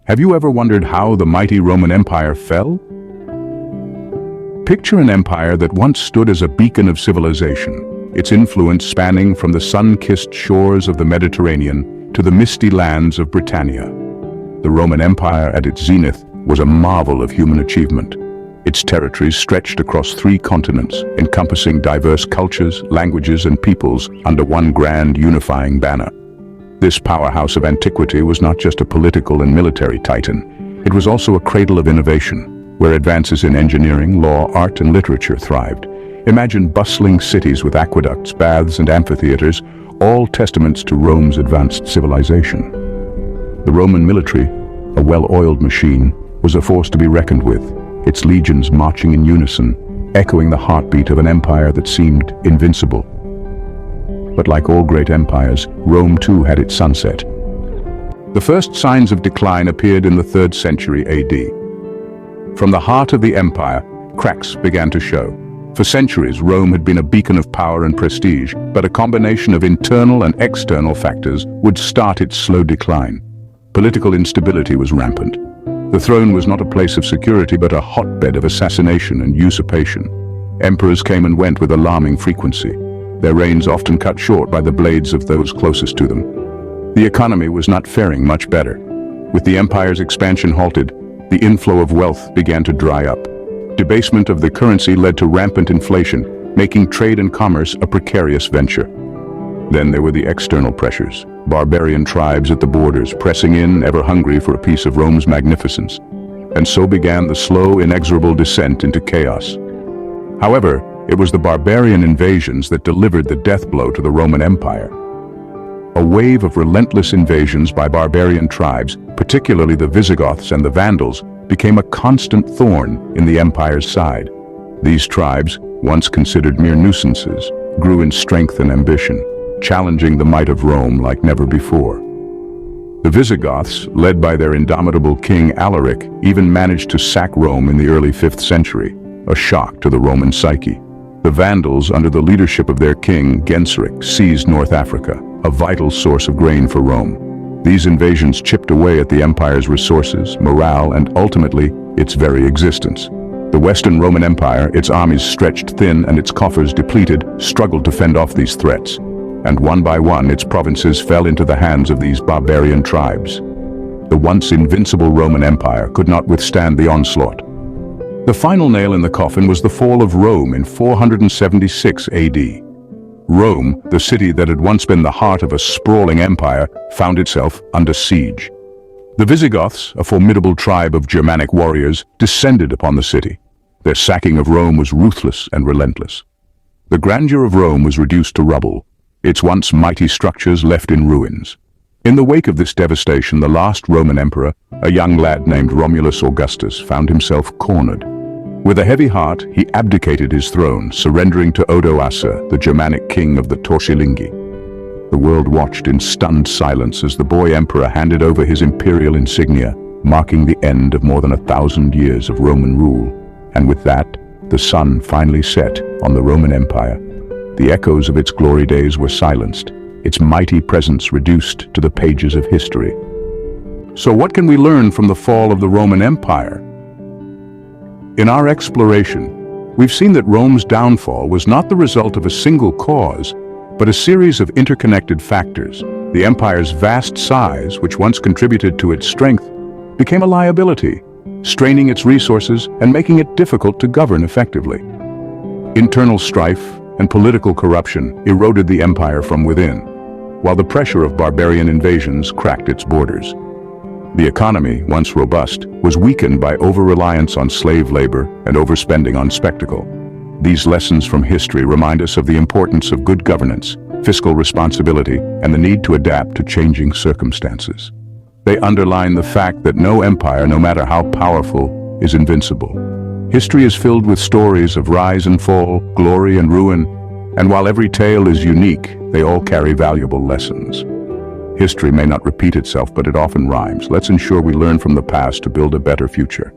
Have you ever wondered how the mighty Roman Empire fell? Picture an empire that once stood as a beacon of civilization, its influence spanning from the sun-kissed shores of the Mediterranean to the misty lands of Britannia. The Roman Empire at its zenith was a marvel of human achievement. Its territories stretched across 3 continents, encompassing diverse cultures, languages, and peoples under one grand unifying banner. This powerhouse of antiquity was not just a political and military titan. It was also a cradle of innovation, where advances in engineering, law, art, and literature thrived. Imagine bustling cities with aqueducts, baths, and amphitheaters, all testaments to Rome's advanced civilization. The Roman military, a well-oiled machine, was a force to be reckoned with, its legions marching in unison, echoing the heartbeat of an empire that seemed invincible. But like all great empires, Rome too had its sunset. The first signs of decline appeared in the 3rd century AD. From the heart of the empire, cracks began to show. For centuries, Rome had been a beacon of power and prestige, but a combination of internal and external factors would start its slow decline. Political instability was rampant. The throne was not a place of security, but a hotbed of assassination and usurpation. Emperors came and went with alarming frequency, their reigns often cut short by the blades of those closest to them. The economy was not faring much better. With the empire's expansion halted, the inflow of wealth began to dry up. Debasement of the currency led to rampant inflation, making trade and commerce a precarious venture. Then there were the external pressures, barbarian tribes at the borders pressing in, ever hungry for a piece of Rome's magnificence. And so began the slow, inexorable descent into chaos. However, it was the barbarian invasions that delivered the death blow to the Roman Empire. A wave of relentless invasions by barbarian tribes, particularly the Visigoths and the Vandals, became a constant thorn in the empire's side. These tribes, once considered mere nuisances, grew in strength and ambition, challenging the might of Rome like never before. The Visigoths, led by their indomitable king Alaric, even managed to sack Rome in the early 5th century, a shock to the Roman psyche. The Vandals, under the leadership of their king, Genseric, seized North Africa, a vital source of grain for Rome. These invasions chipped away at the empire's resources, morale, and ultimately, its very existence. The Western Roman Empire, its armies stretched thin and its coffers depleted, struggled to fend off these threats. And one by one, its provinces fell into the hands of these barbarian tribes. The once invincible Roman Empire could not withstand the onslaught. The final nail in the coffin was the fall of Rome in 476 AD. Rome, the city that had once been the heart of a sprawling empire, found itself under siege. The Visigoths, a formidable tribe of Germanic warriors, descended upon the city. Their sacking of Rome was ruthless and relentless. The grandeur of Rome was reduced to rubble, its once mighty structures left in ruins. In the wake of this devastation, the last Roman emperor, a young lad named Romulus Augustus, found himself cornered. With a heavy heart, he abdicated his throne, surrendering to Odoacer, the Germanic king of the Torcilingi. The world watched in stunned silence as the boy emperor handed over his imperial insignia, marking the end of more than 1,000 years of Roman rule. And with that, the sun finally set on the Roman Empire. The echoes of its glory days were silenced, its mighty presence reduced to the pages of history. So what can we learn from the fall of the Roman Empire? In our exploration, we've seen that Rome's downfall was not the result of a single cause, but a series of interconnected factors. The empire's vast size, which once contributed to its strength, became a liability, straining its resources and making it difficult to govern effectively. Internal strife and political corruption eroded the empire from within, while the pressure of barbarian invasions cracked its borders. The economy, once robust, was weakened by over-reliance on slave labor and overspending on spectacle. These lessons from history remind us of the importance of good governance, fiscal responsibility, and the need to adapt to changing circumstances. They underline the fact that no empire, no matter how powerful, is invincible. History is filled with stories of rise and fall, glory and ruin, and while every tale is unique, they all carry valuable lessons. History may not repeat itself, but it often rhymes. Let's ensure we learn from the past to build a better future.